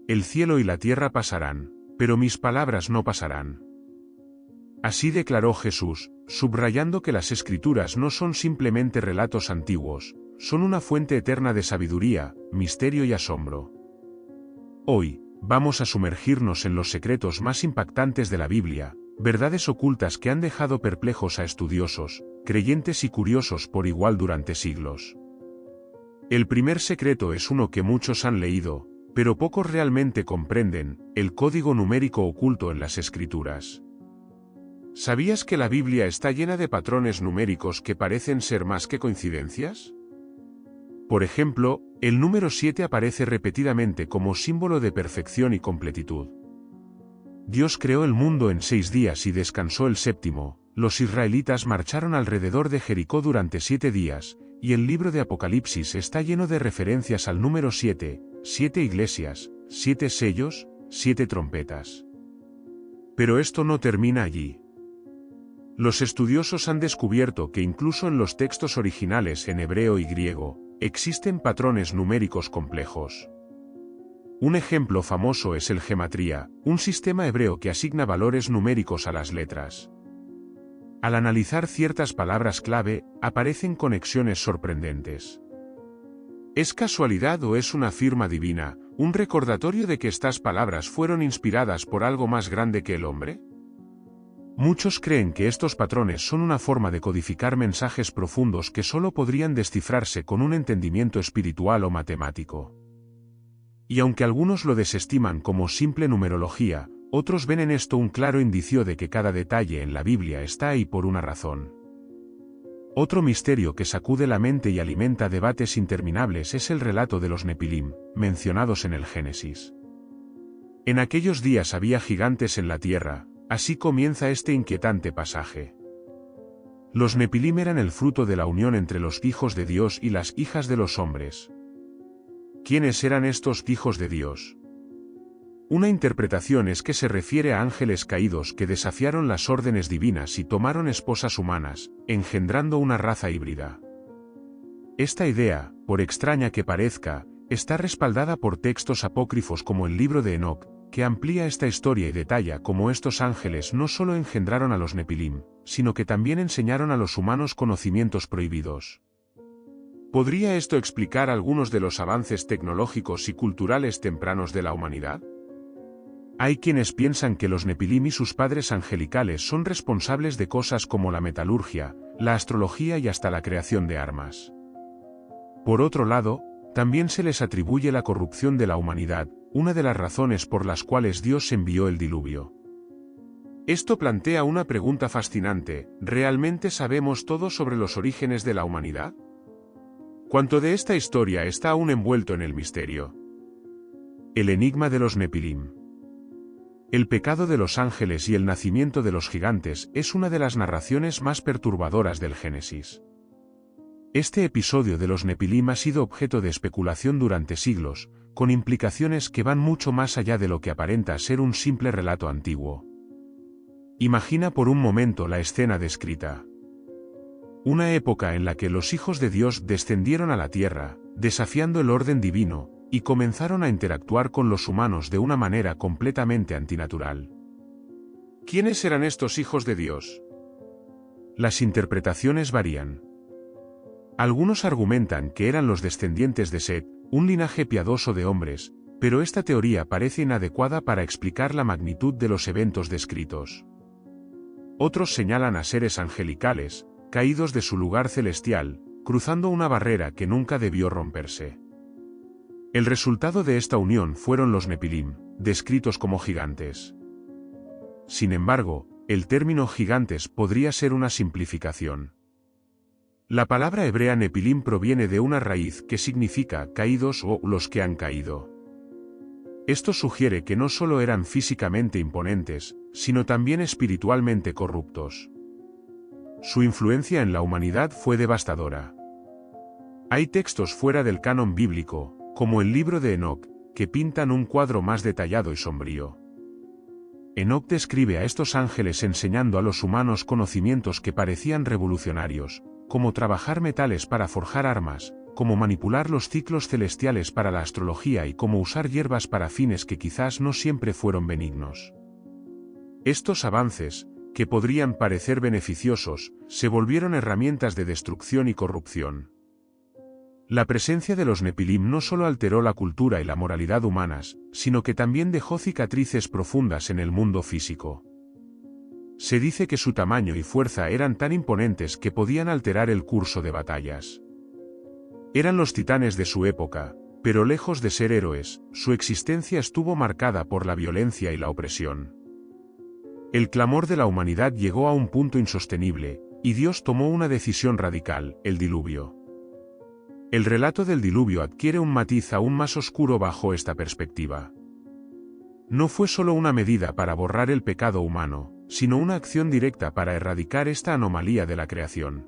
el cielo y la tierra pasarán, pero mis palabras no pasarán. Así declaró Jesús, subrayando que las Escrituras no son simplemente relatos antiguos, son una fuente eterna de sabiduría, misterio y asombro. Hoy, vamos a sumergirnos en los secretos más impactantes de la Biblia, verdades ocultas que han dejado perplejos a estudiosos, creyentes y curiosos por igual durante siglos. El primer secreto es uno que muchos han leído, pero pocos realmente comprenden: el código numérico oculto en las Escrituras. ¿Sabías que la Biblia está llena de patrones numéricos que parecen ser más que coincidencias? Por ejemplo, el número 7 aparece repetidamente como símbolo de perfección y completitud. Dios creó el mundo en 6 días y descansó el séptimo. Los israelitas marcharon alrededor de Jericó durante 7 días, y el libro de Apocalipsis está lleno de referencias al número 7, 7 iglesias, 7 sellos, 7 trompetas. Pero esto no termina allí. Los estudiosos han descubierto que incluso en los textos originales en hebreo y griego, existen patrones numéricos complejos. Un ejemplo famoso es el gematría, un sistema hebreo que asigna valores numéricos a las letras. Al analizar ciertas palabras clave, aparecen conexiones sorprendentes. ¿Es casualidad o es una firma divina, un recordatorio de que estas palabras fueron inspiradas por algo más grande que el hombre? Muchos creen que estos patrones son una forma de codificar mensajes profundos que solo podrían descifrarse con un entendimiento espiritual o matemático. Y aunque algunos lo desestiman como simple numerología, otros ven en esto un claro indicio de que cada detalle en la Biblia está ahí por una razón. Otro misterio que sacude la mente y alimenta debates interminables es el relato de los Nepilim, mencionados en el Génesis. En aquellos días había gigantes en la tierra. Así comienza este inquietante pasaje. Los Nepilim eran el fruto de la unión entre los hijos de Dios y las hijas de los hombres. ¿Quiénes eran estos hijos de Dios? Una interpretación es que se refiere a ángeles caídos que desafiaron las órdenes divinas y tomaron esposas humanas, engendrando una raza híbrida. Esta idea, por extraña que parezca, está respaldada por textos apócrifos como el libro de Enoc, que amplía esta historia y detalla cómo estos ángeles no solo engendraron a los Nepilim, sino que también enseñaron a los humanos conocimientos prohibidos. ¿Podría esto explicar algunos de los avances tecnológicos y culturales tempranos de la humanidad? Hay quienes piensan que los Nepilim y sus padres angelicales son responsables de cosas como la metalurgia, la astrología y hasta la creación de armas. Por otro lado, también se les atribuye la corrupción de la humanidad, una de las razones por las cuales Dios envió el diluvio. Esto plantea una pregunta fascinante: ¿realmente sabemos todo sobre los orígenes de la humanidad? ¿Cuánto de esta historia está aún envuelto en el misterio? El enigma de los Nepilim. El pecado de los ángeles y el nacimiento de los gigantes es una de las narraciones más perturbadoras del Génesis. Este episodio de los Nepilim ha sido objeto de especulación durante siglos, con implicaciones que van mucho más allá de lo que aparenta ser un simple relato antiguo. Imagina por un momento la escena descrita. Una época en la que los hijos de Dios descendieron a la tierra, desafiando el orden divino, y comenzaron a interactuar con los humanos de una manera completamente antinatural. ¿Quiénes eran estos hijos de Dios? Las interpretaciones varían. Algunos argumentan que eran los descendientes de Set, un linaje piadoso de hombres, pero esta teoría parece inadecuada para explicar la magnitud de los eventos descritos. Otros señalan a seres angelicales, caídos de su lugar celestial, cruzando una barrera que nunca debió romperse. El resultado de esta unión fueron los Nepilim, descritos como gigantes. Sin embargo, el término gigantes podría ser una simplificación. La palabra hebrea Nepilim proviene de una raíz que significa caídos o los que han caído. Esto sugiere que no solo eran físicamente imponentes, sino también espiritualmente corruptos. Su influencia en la humanidad fue devastadora. Hay textos fuera del canon bíblico, como el libro de Enoc, que pintan un cuadro más detallado y sombrío. Enoc describe a estos ángeles enseñando a los humanos conocimientos que parecían revolucionarios, como trabajar metales para forjar armas, como manipular los ciclos celestiales para la astrología y cómo usar hierbas para fines que quizás no siempre fueron benignos. Estos avances, que podrían parecer beneficiosos, se volvieron herramientas de destrucción y corrupción. La presencia de los Nepilim no solo alteró la cultura y la moralidad humanas, sino que también dejó cicatrices profundas en el mundo físico. Se dice que su tamaño y fuerza eran tan imponentes que podían alterar el curso de batallas. Eran los titanes de su época, pero lejos de ser héroes, su existencia estuvo marcada por la violencia y la opresión. El clamor de la humanidad llegó a un punto insostenible, y Dios tomó una decisión radical: el diluvio. El relato del diluvio adquiere un matiz aún más oscuro bajo esta perspectiva. No fue solo una medida para borrar el pecado humano, sino una acción directa para erradicar esta anomalía de la creación.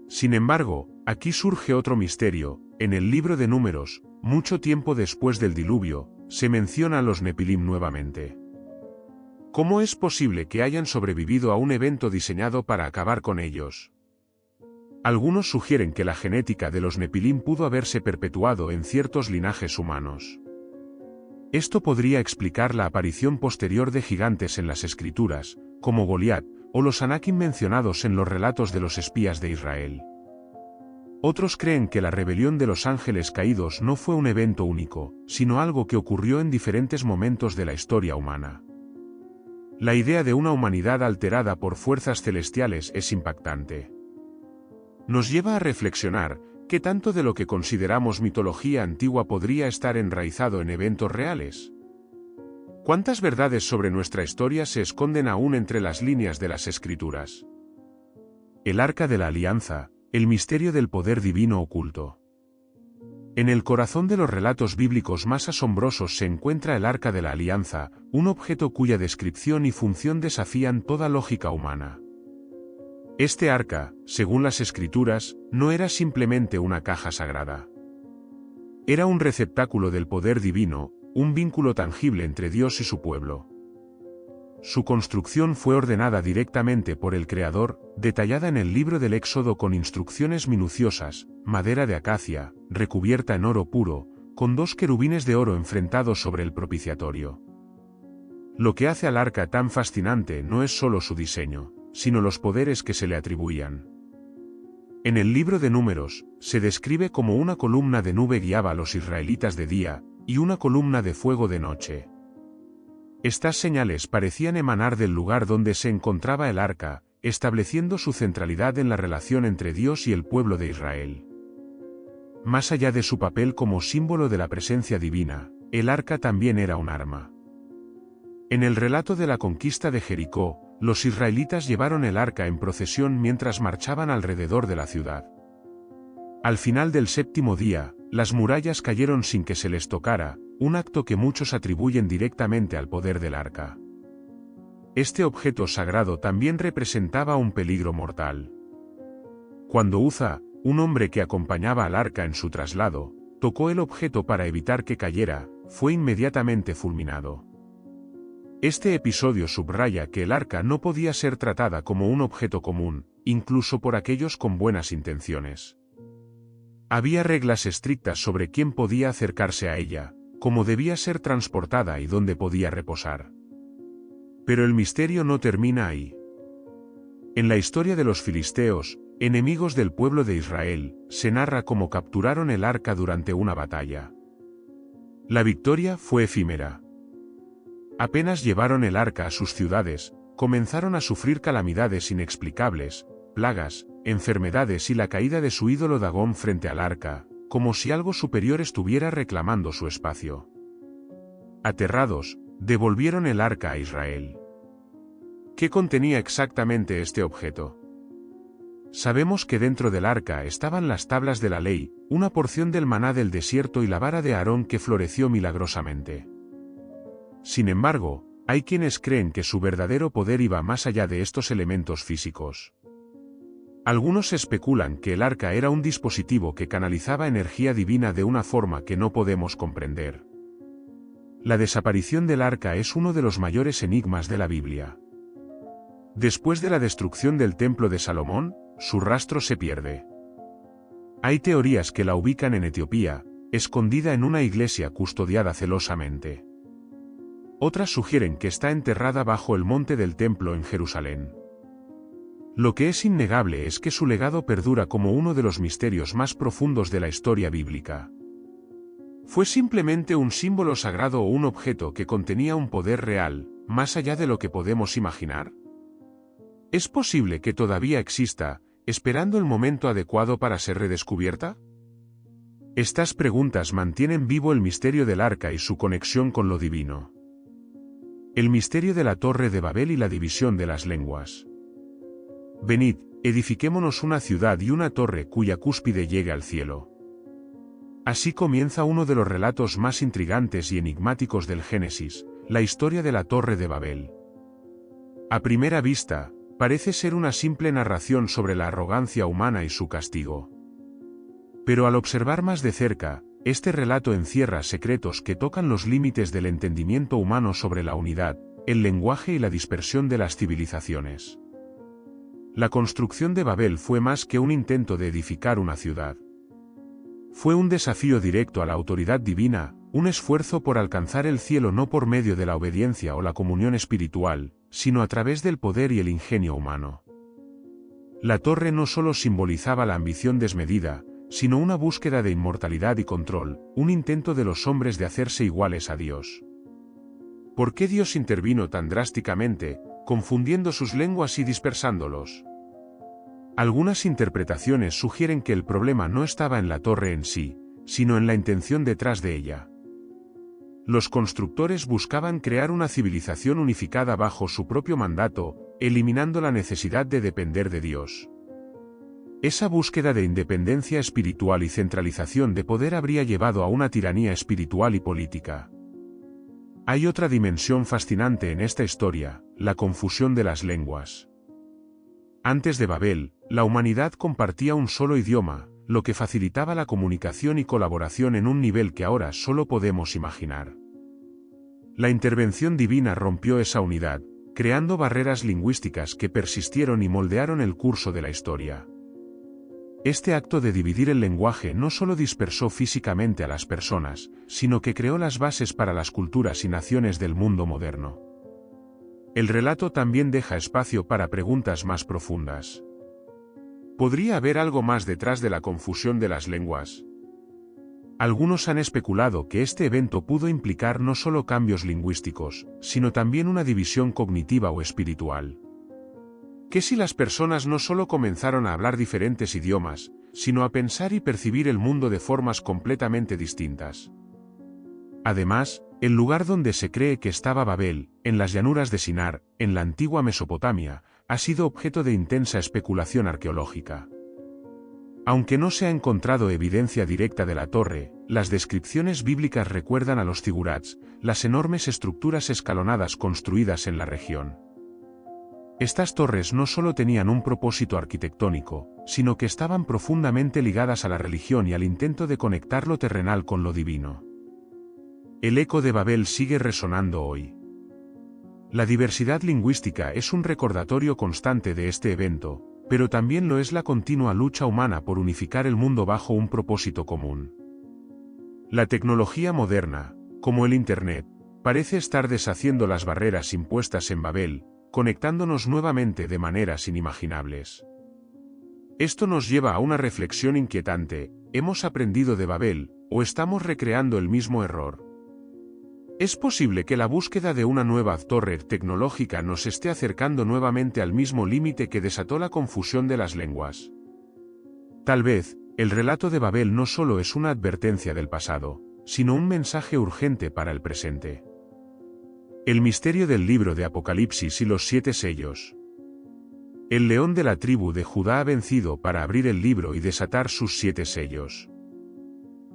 Sin embargo, aquí surge otro misterio. En el libro de Números, mucho tiempo después del diluvio, se menciona a los Nepilim nuevamente. ¿Cómo es posible que hayan sobrevivido a un evento diseñado para acabar con ellos? Algunos sugieren que la genética de los Nepilim pudo haberse perpetuado en ciertos linajes humanos. Esto podría explicar la aparición posterior de gigantes en las escrituras, como Goliat, o los Anakim mencionados en los relatos de los espías de Israel. Otros creen que la rebelión de los ángeles caídos no fue un evento único, sino algo que ocurrió en diferentes momentos de la historia humana. La idea de una humanidad alterada por fuerzas celestiales es impactante. Nos lleva a reflexionar: ¿qué tanto de lo que consideramos mitología antigua podría estar enraizado en eventos reales? ¿Cuántas verdades sobre nuestra historia se esconden aún entre las líneas de las Escrituras? El Arca de la Alianza, el misterio del poder divino oculto. En el corazón de los relatos bíblicos más asombrosos se encuentra el Arca de la Alianza, un objeto cuya descripción y función desafían toda lógica humana. Este arca, según las Escrituras, no era simplemente una caja sagrada. Era un receptáculo del poder divino, un vínculo tangible entre Dios y su pueblo. Su construcción fue ordenada directamente por el Creador, detallada en el libro del Éxodo con instrucciones minuciosas: madera de acacia, recubierta en oro puro, con 2 querubines de oro enfrentados sobre el propiciatorio. Lo que hace al arca tan fascinante no es solo su diseño, sino los poderes que se le atribuían. En el libro de Números, se describe como una columna de nube guiaba a los israelitas de día, y una columna de fuego de noche. Estas señales parecían emanar del lugar donde se encontraba el arca, estableciendo su centralidad en la relación entre Dios y el pueblo de Israel. Más allá de su papel como símbolo de la presencia divina, el arca también era un arma. En el relato de la conquista de Jericó, los israelitas llevaron el arca en procesión mientras marchaban alrededor de la ciudad. Al final del 7º día, las murallas cayeron sin que se les tocara, un acto que muchos atribuyen directamente al poder del arca. Este objeto sagrado también representaba un peligro mortal. Cuando Uza, un hombre que acompañaba al arca en su traslado, tocó el objeto para evitar que cayera, fue inmediatamente fulminado. Este episodio subraya que el arca no podía ser tratada como un objeto común, incluso por aquellos con buenas intenciones. Había reglas estrictas sobre quién podía acercarse a ella, cómo debía ser transportada y dónde podía reposar. Pero el misterio no termina ahí. En la historia de los filisteos, enemigos del pueblo de Israel, se narra cómo capturaron el arca durante una batalla. La victoria fue efímera. Apenas llevaron el arca a sus ciudades, comenzaron a sufrir calamidades inexplicables, plagas, enfermedades y la caída de su ídolo Dagón frente al arca, como si algo superior estuviera reclamando su espacio. Aterrados, devolvieron el arca a Israel. ¿Qué contenía exactamente este objeto? Sabemos que dentro del arca estaban las tablas de la ley, una porción del maná del desierto y la vara de Aarón que floreció milagrosamente. Sin embargo, hay quienes creen que su verdadero poder iba más allá de estos elementos físicos. Algunos especulan que el arca era un dispositivo que canalizaba energía divina de una forma que no podemos comprender. La desaparición del arca es uno de los mayores enigmas de la Biblia. Después de la destrucción del templo de Salomón, su rastro se pierde. Hay teorías que la ubican en Etiopía, escondida en una iglesia custodiada celosamente. Otras sugieren que está enterrada bajo el monte del templo en Jerusalén. Lo que es innegable es que su legado perdura como uno de los misterios más profundos de la historia bíblica. ¿Fue simplemente un símbolo sagrado o un objeto que contenía un poder real, más allá de lo que podemos imaginar? ¿Es posible que todavía exista, esperando el momento adecuado para ser redescubierta? Estas preguntas mantienen vivo el misterio del arca y su conexión con lo divino. El misterio de la Torre de Babel y la división de las lenguas. Venid, edifiquémonos una ciudad y una torre cuya cúspide llegue al cielo. Así comienza uno de los relatos más intrigantes y enigmáticos del Génesis, la historia de la Torre de Babel. A primera vista, parece ser una simple narración sobre la arrogancia humana y su castigo. Pero al observar más de cerca, este relato encierra secretos que tocan los límites del entendimiento humano sobre la unidad, el lenguaje y la dispersión de las civilizaciones. La construcción de Babel fue más que un intento de edificar una ciudad. Fue un desafío directo a la autoridad divina, un esfuerzo por alcanzar el cielo no por medio de la obediencia o la comunión espiritual, sino a través del poder y el ingenio humano. La torre no solo simbolizaba la ambición desmedida, sino una búsqueda de inmortalidad y control, un intento de los hombres de hacerse iguales a Dios. ¿Por qué Dios intervino tan drásticamente, confundiendo sus lenguas y dispersándolos? Algunas interpretaciones sugieren que el problema no estaba en la torre en sí, sino en la intención detrás de ella. Los constructores buscaban crear una civilización unificada bajo su propio mandato, eliminando la necesidad de depender de Dios. Esa búsqueda de independencia espiritual y centralización de poder habría llevado a una tiranía espiritual y política. Hay otra dimensión fascinante en esta historia, la confusión de las lenguas. Antes de Babel, la humanidad compartía un solo idioma, lo que facilitaba la comunicación y colaboración en un nivel que ahora solo podemos imaginar. La intervención divina rompió esa unidad, creando barreras lingüísticas que persistieron y moldearon el curso de la historia. Este acto de dividir el lenguaje no solo dispersó físicamente a las personas, sino que creó las bases para las culturas y naciones del mundo moderno. El relato también deja espacio para preguntas más profundas. ¿Podría haber algo más detrás de la confusión de las lenguas? Algunos han especulado que este evento pudo implicar no solo cambios lingüísticos, sino también una división cognitiva o espiritual. ¿Qué si las personas no solo comenzaron a hablar diferentes idiomas, sino a pensar y percibir el mundo de formas completamente distintas? Además, el lugar donde se cree que estaba Babel, en las llanuras de Sinar, en la antigua Mesopotamia, ha sido objeto de intensa especulación arqueológica. Aunque no se ha encontrado evidencia directa de la torre, las descripciones bíblicas recuerdan a los zigurats, las enormes estructuras escalonadas construidas en la región. Estas torres no solo tenían un propósito arquitectónico, sino que estaban profundamente ligadas a la religión y al intento de conectar lo terrenal con lo divino. El eco de Babel sigue resonando hoy. La diversidad lingüística es un recordatorio constante de este evento, pero también lo es la continua lucha humana por unificar el mundo bajo un propósito común. La tecnología moderna, como el Internet, parece estar deshaciendo las barreras impuestas en Babel, conectándonos nuevamente de maneras inimaginables. Esto nos lleva a una reflexión inquietante: ¿hemos aprendido de Babel, o estamos recreando el mismo error? ¿Es posible que la búsqueda de una nueva torre tecnológica nos esté acercando nuevamente al mismo límite que desató la confusión de las lenguas? Tal vez, el relato de Babel no solo es una advertencia del pasado, sino un mensaje urgente para el presente. El misterio del libro de Apocalipsis y los 7 sellos. El león de la tribu de Judá ha vencido para abrir el libro y desatar sus 7 sellos.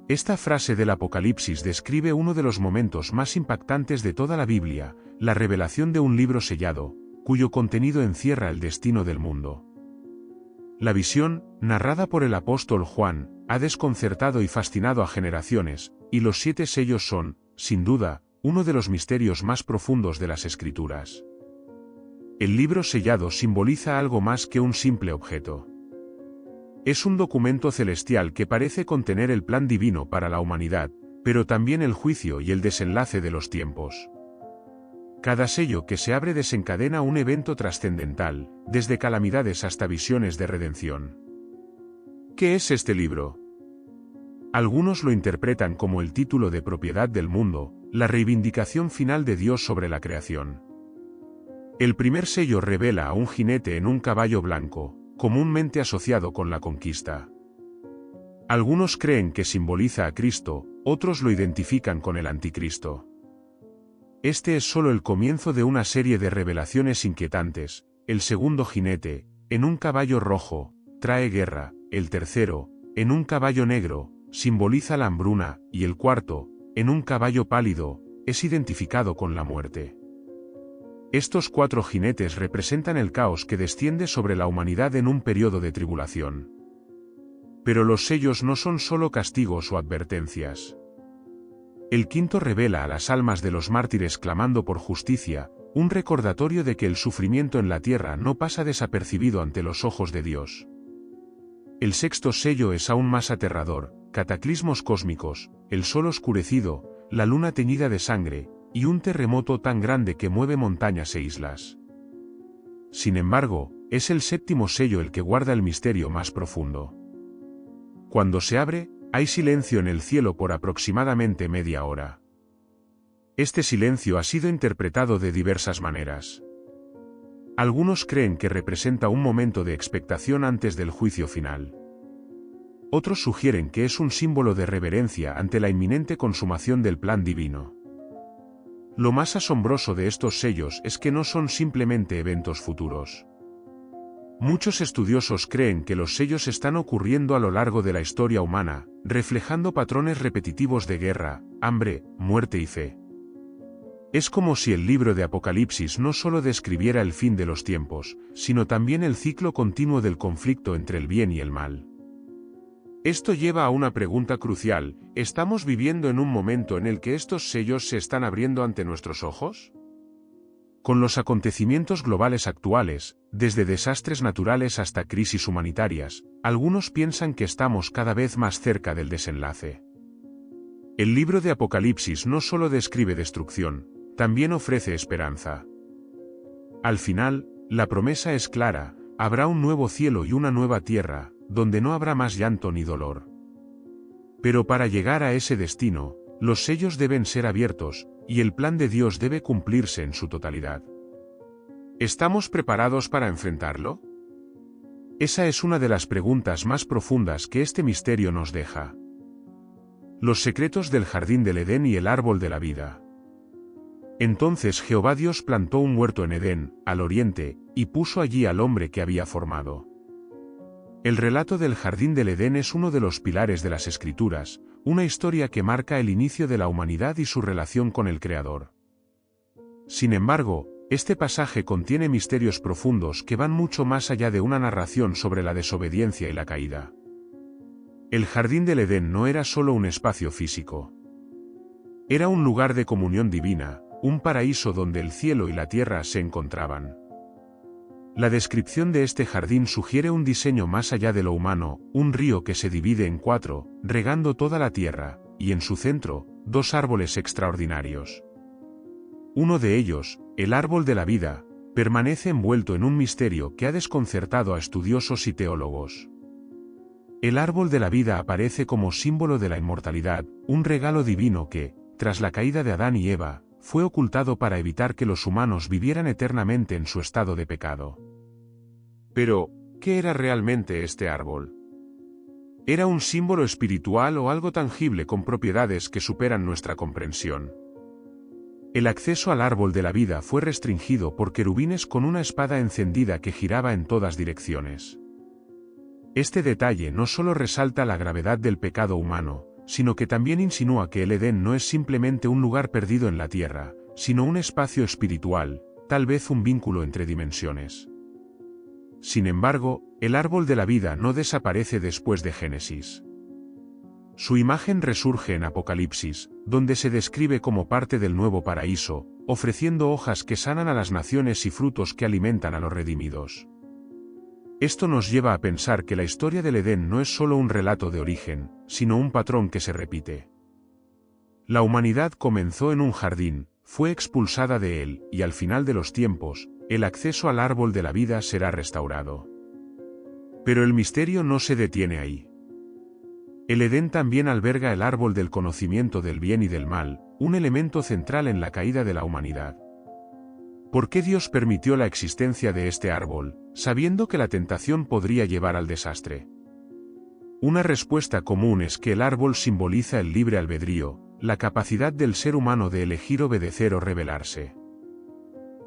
Esta frase del Apocalipsis describe uno de los momentos más impactantes de toda la Biblia, la revelación de un libro sellado, cuyo contenido encierra el destino del mundo. La visión, narrada por el apóstol Juan, ha desconcertado y fascinado a generaciones, y los 7 sellos son, sin duda, uno de los misterios más profundos de las Escrituras. El libro sellado simboliza algo más que un simple objeto. Es un documento celestial que parece contener el plan divino para la humanidad, pero también el juicio y el desenlace de los tiempos. Cada sello que se abre desencadena un evento trascendental, desde calamidades hasta visiones de redención. ¿Qué es este libro? Algunos lo interpretan como el título de propiedad del mundo, la reivindicación final de Dios sobre la creación. El primer sello revela a un jinete en un caballo blanco, comúnmente asociado con la conquista. Algunos creen que simboliza a Cristo, otros lo identifican con el anticristo. Este es solo el comienzo de una serie de revelaciones inquietantes. El segundo jinete, en un caballo rojo, trae guerra; el tercero, en un caballo negro, simboliza la hambruna; y el cuarto, en un caballo pálido, es identificado con la muerte. Estos 4 jinetes representan el caos que desciende sobre la humanidad en un periodo de tribulación. Pero los sellos no son solo castigos o advertencias. El quinto revela a las almas de los mártires clamando por justicia, un recordatorio de que el sufrimiento en la tierra no pasa desapercibido ante los ojos de Dios. El sexto sello es aún más aterrador: cataclismos cósmicos, el sol oscurecido, la luna teñida de sangre, y un terremoto tan grande que mueve montañas e islas. Sin embargo, es el séptimo sello el que guarda el misterio más profundo. Cuando se abre, hay silencio en el cielo por aproximadamente media hora. Este silencio ha sido interpretado de diversas maneras. Algunos creen que representa un momento de expectación antes del juicio final. Otros sugieren que es un símbolo de reverencia ante la inminente consumación del plan divino. Lo más asombroso de estos sellos es que no son simplemente eventos futuros. Muchos estudiosos creen que los sellos están ocurriendo a lo largo de la historia humana, reflejando patrones repetitivos de guerra, hambre, muerte y fe. Es como si el libro de Apocalipsis no solo describiera el fin de los tiempos, sino también el ciclo continuo del conflicto entre el bien y el mal. Esto lleva a una pregunta crucial: ¿estamos viviendo en un momento en el que estos sellos se están abriendo ante nuestros ojos? Con los acontecimientos globales actuales, desde desastres naturales hasta crisis humanitarias, algunos piensan que estamos cada vez más cerca del desenlace. El libro de Apocalipsis no solo describe destrucción, también ofrece esperanza. Al final, la promesa es clara: habrá un nuevo cielo y una nueva tierra, donde no habrá más llanto ni dolor. Pero para llegar a ese destino, los sellos deben ser abiertos, y el plan de Dios debe cumplirse en su totalidad. ¿Estamos preparados para enfrentarlo? Esa es una de las preguntas más profundas que este misterio nos deja. Los secretos del jardín del Edén y el árbol de la vida. Entonces Jehová Dios plantó un huerto en Edén, al oriente, y puso allí al hombre que había formado. El relato del jardín del Edén es uno de los pilares de las Escrituras, una historia que marca el inicio de la humanidad y su relación con el Creador. Sin embargo, este pasaje contiene misterios profundos que van mucho más allá de una narración sobre la desobediencia y la caída. El jardín del Edén no era solo un espacio físico. Era un lugar de comunión divina, un paraíso donde el cielo y la tierra se encontraban. La descripción de este jardín sugiere un diseño más allá de lo humano: un río que se divide en 4, regando toda la tierra, y en su centro, 2 árboles extraordinarios. Uno de ellos, el árbol de la vida, permanece envuelto en un misterio que ha desconcertado a estudiosos y teólogos. El árbol de la vida aparece como símbolo de la inmortalidad, un regalo divino que, tras la caída de Adán y Eva, fue ocultado para evitar que los humanos vivieran eternamente en su estado de pecado. Pero, ¿qué era realmente este árbol? ¿Era un símbolo espiritual o algo tangible con propiedades que superan nuestra comprensión? El acceso al árbol de la vida fue restringido por querubines con una espada encendida que giraba en todas direcciones. Este detalle no solo resalta la gravedad del pecado humano, sino que también insinúa que el Edén no es simplemente un lugar perdido en la tierra, sino un espacio espiritual, tal vez un vínculo entre dimensiones. Sin embargo, el árbol de la vida no desaparece después de Génesis. Su imagen resurge en Apocalipsis, donde se describe como parte del nuevo paraíso, ofreciendo hojas que sanan a las naciones y frutos que alimentan a los redimidos. Esto nos lleva a pensar que la historia del Edén no es solo un relato de origen, sino un patrón que se repite. La humanidad comenzó en un jardín, fue expulsada de él, y al final de los tiempos, el acceso al árbol de la vida será restaurado. Pero el misterio no se detiene ahí. El Edén también alberga el árbol del conocimiento del bien y del mal, un elemento central en la caída de la humanidad. ¿Por qué Dios permitió la existencia de este árbol, sabiendo que la tentación podría llevar al desastre? Una respuesta común es que el árbol simboliza el libre albedrío, la capacidad del ser humano de elegir obedecer o rebelarse.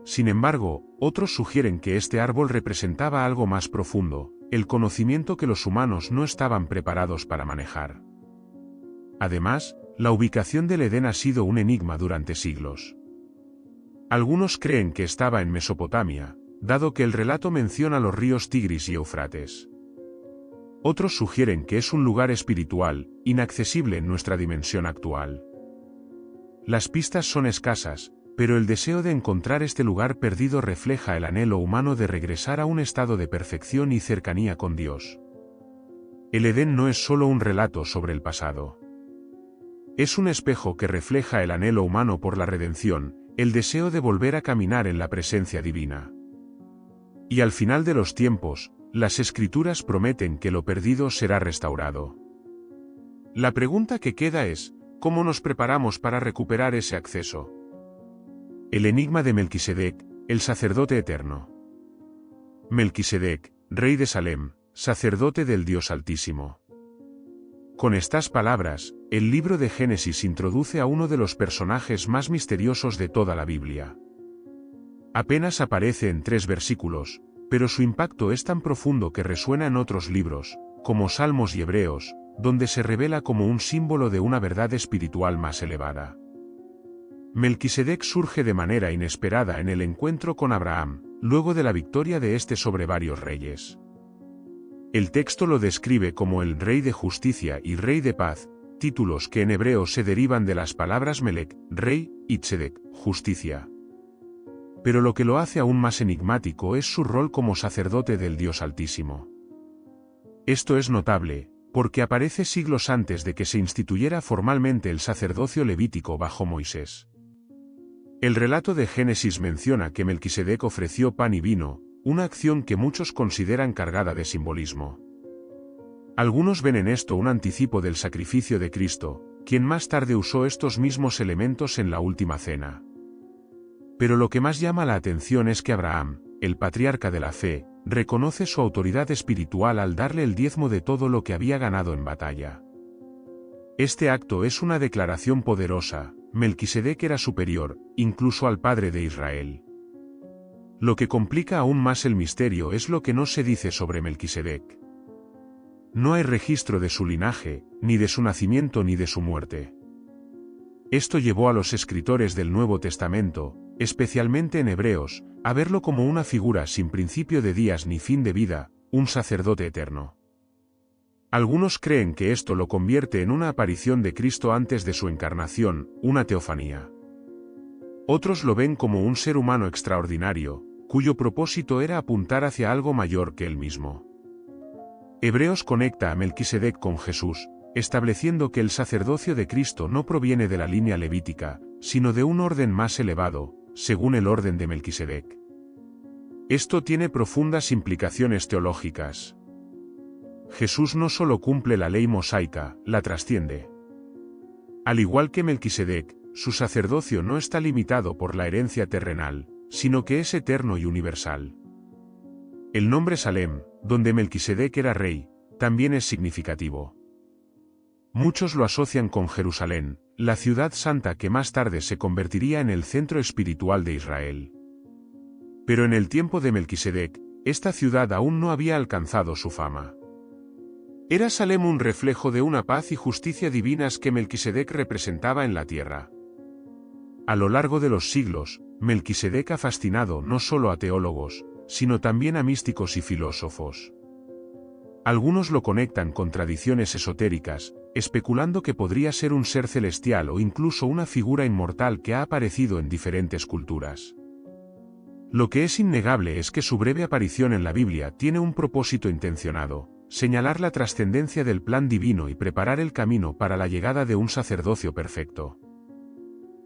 Sin embargo, otros sugieren que este árbol representaba algo más profundo, el conocimiento que los humanos no estaban preparados para manejar. Además, la ubicación del Edén ha sido un enigma durante siglos. Algunos creen que estaba en Mesopotamia, dado que el relato menciona los ríos Tigris y Éufrates. Otros sugieren que es un lugar espiritual, inaccesible en nuestra dimensión actual. Las pistas son escasas, pero el deseo de encontrar este lugar perdido refleja el anhelo humano de regresar a un estado de perfección y cercanía con Dios. El Edén no es solo un relato sobre el pasado. Es un espejo que refleja el anhelo humano por la redención, el deseo de volver a caminar en la presencia divina. Y al final de los tiempos, las Escrituras prometen que lo perdido será restaurado. La pregunta que queda es, ¿cómo nos preparamos para recuperar ese acceso? El enigma de Melquisedec, el sacerdote eterno. Melquisedec, rey de Salem, sacerdote del Dios Altísimo. Con estas palabras, el libro de Génesis introduce a uno de los personajes más misteriosos de toda la Biblia. Apenas aparece en 3 versículos, pero su impacto es tan profundo que resuena en otros libros, como Salmos y Hebreos, donde se revela como un símbolo de una verdad espiritual más elevada. Melquisedec surge de manera inesperada en el encuentro con Abraham, luego de la victoria de este sobre varios reyes. El texto lo describe como el Rey de Justicia y Rey de Paz, títulos que en hebreo se derivan de las palabras Melec, Rey, y Tzedek, Justicia. Pero lo que lo hace aún más enigmático es su rol como sacerdote del Dios Altísimo. Esto es notable, porque aparece siglos antes de que se instituyera formalmente el sacerdocio levítico bajo Moisés. El relato de Génesis menciona que Melquisedec ofreció pan y vino, una acción que muchos consideran cargada de simbolismo. Algunos ven en esto un anticipo del sacrificio de Cristo, quien más tarde usó estos mismos elementos en la última cena. Pero lo que más llama la atención es que Abraham, el patriarca de la fe, reconoce su autoridad espiritual al darle el diezmo de todo lo que había ganado en batalla. Este acto es una declaración poderosa. Melquisedec era superior, incluso al padre de Israel. Lo que complica aún más el misterio es lo que no se dice sobre Melquisedec. No hay registro de su linaje, ni de su nacimiento ni de su muerte. Esto llevó a los escritores del Nuevo Testamento, especialmente en Hebreos, a verlo como una figura sin principio de días ni fin de vida, un sacerdote eterno. Algunos creen que esto lo convierte en una aparición de Cristo antes de su encarnación, una teofanía. Otros lo ven como un ser humano extraordinario, cuyo propósito era apuntar hacia algo mayor que él mismo. Hebreos conecta a Melquisedec con Jesús, estableciendo que el sacerdocio de Cristo no proviene de la línea levítica, sino de un orden más elevado, según el orden de Melquisedec. Esto tiene profundas implicaciones teológicas. Jesús no solo cumple la ley mosaica, la trasciende. Al igual que Melquisedec, su sacerdocio no está limitado por la herencia terrenal, sino que es eterno y universal. El nombre Salem, donde Melquisedec era rey, también es significativo. Muchos lo asocian con Jerusalén, la ciudad santa que más tarde se convertiría en el centro espiritual de Israel. Pero en el tiempo de Melquisedec, esta ciudad aún no había alcanzado su fama. Era Salem un reflejo de una paz y justicia divinas que Melquisedec representaba en la tierra. A lo largo de los siglos, Melquisedec ha fascinado no solo a teólogos, sino también a místicos y filósofos. Algunos lo conectan con tradiciones esotéricas, especulando que podría ser un ser celestial o incluso una figura inmortal que ha aparecido en diferentes culturas. Lo que es innegable es que su breve aparición en la Biblia tiene un propósito intencionado: señalar la trascendencia del plan divino y preparar el camino para la llegada de un sacerdocio perfecto.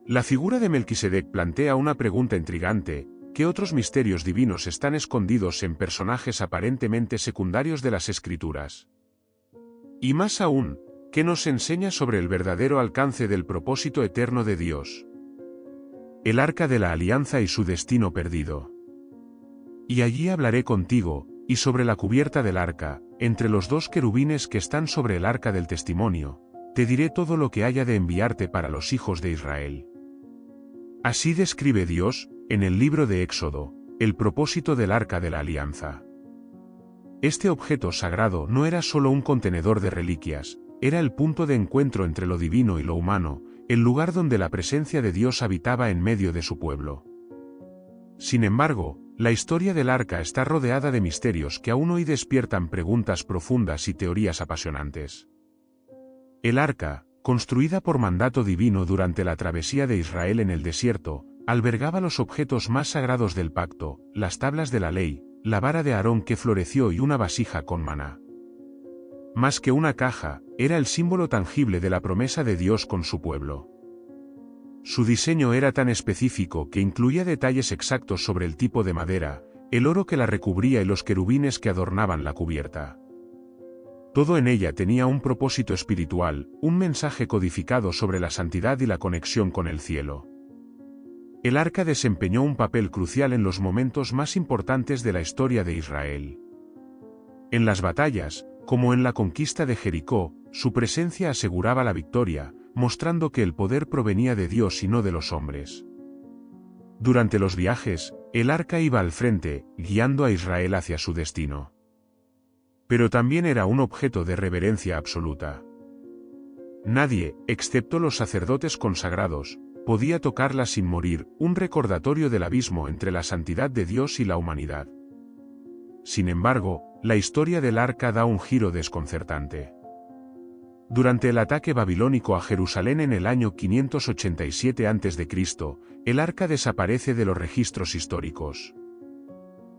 La figura de Melquisedec plantea una pregunta intrigante: ¿qué otros misterios divinos están escondidos en personajes aparentemente secundarios de las Escrituras? Y más aún, ¿qué nos enseña sobre el verdadero alcance del propósito eterno de Dios? El Arca de la Alianza y su destino perdido. Y allí hablaré contigo, y sobre la cubierta del arca, entre los dos querubines que están sobre el arca del testimonio, te diré todo lo que haya de enviarte para los hijos de Israel. Así describe Dios, en el libro de Éxodo, el propósito del Arca de la Alianza. Este objeto sagrado no era solo un contenedor de reliquias, era el punto de encuentro entre lo divino y lo humano, el lugar donde la presencia de Dios habitaba en medio de su pueblo. Sin embargo, la historia del arca está rodeada de misterios que aún hoy despiertan preguntas profundas y teorías apasionantes. El arca, construida por mandato divino durante la travesía de Israel en el desierto, albergaba los objetos más sagrados del pacto, las tablas de la ley, la vara de Aarón que floreció y una vasija con maná. Más que una caja, era el símbolo tangible de la promesa de Dios con su pueblo. Su diseño era tan específico que incluía detalles exactos sobre el tipo de madera, el oro que la recubría y los querubines que adornaban la cubierta. Todo en ella tenía un propósito espiritual, un mensaje codificado sobre la santidad y la conexión con el cielo. El arca desempeñó un papel crucial en los momentos más importantes de la historia de Israel. En las batallas, como en la conquista de Jericó, su presencia aseguraba la victoria, mostrando que el poder provenía de Dios y no de los hombres. Durante los viajes, el arca iba al frente, guiando a Israel hacia su destino. Pero también era un objeto de reverencia absoluta. Nadie, excepto los sacerdotes consagrados, podía tocarla sin morir, un recordatorio del abismo entre la santidad de Dios y la humanidad. Sin embargo, la historia del arca da un giro desconcertante. Durante el ataque babilónico a Jerusalén en el año 587 a.C., el arca desaparece de los registros históricos.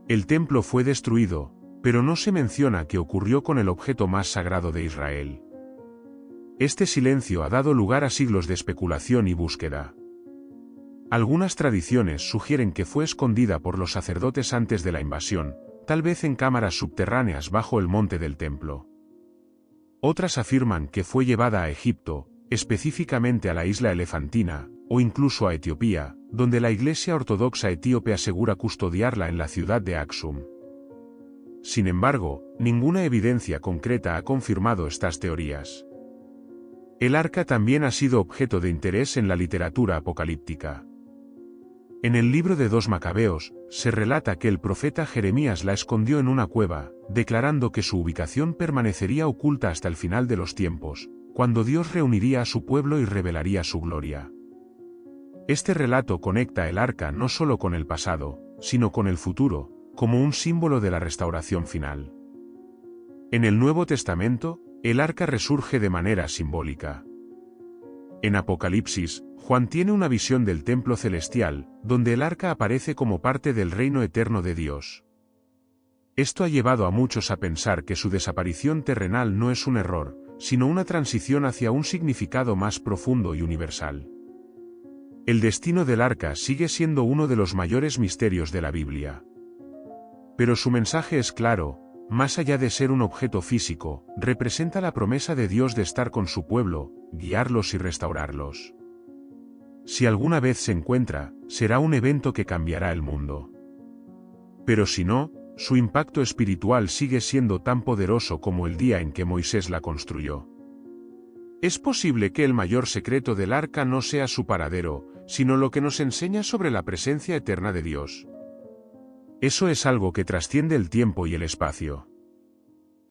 El templo fue destruido, pero no se menciona qué ocurrió con el objeto más sagrado de Israel. Este silencio ha dado lugar a siglos de especulación y búsqueda. Algunas tradiciones sugieren que fue escondida por los sacerdotes antes de la invasión, tal vez en cámaras subterráneas bajo el monte del templo. Otras afirman que fue llevada a Egipto, específicamente a la isla Elefantina, o incluso a Etiopía, donde la Iglesia Ortodoxa etíope asegura custodiarla en la ciudad de Aksum. Sin embargo, ninguna evidencia concreta ha confirmado estas teorías. El arca también ha sido objeto de interés en la literatura apocalíptica. En el libro de 2 Macabeos, se relata que el profeta Jeremías la escondió en una cueva, declarando que su ubicación permanecería oculta hasta el final de los tiempos, cuando Dios reuniría a su pueblo y revelaría su gloria. Este relato conecta el arca no solo con el pasado, sino con el futuro, como un símbolo de la restauración final. En el Nuevo Testamento, el arca resurge de manera simbólica. En Apocalipsis, Juan tiene una visión del templo celestial, donde el arca aparece como parte del reino eterno de Dios. Esto ha llevado a muchos a pensar que su desaparición terrenal no es un error, sino una transición hacia un significado más profundo y universal. El destino del arca sigue siendo uno de los mayores misterios de la Biblia. Pero su mensaje es claro: más allá de ser un objeto físico, representa la promesa de Dios de estar con su pueblo, guiarlos y restaurarlos. Si alguna vez se encuentra, será un evento que cambiará el mundo. Pero si no, su impacto espiritual sigue siendo tan poderoso como el día en que Moisés la construyó. Es posible que el mayor secreto del arca no sea su paradero, sino lo que nos enseña sobre la presencia eterna de Dios. Eso es algo que trasciende el tiempo y el espacio.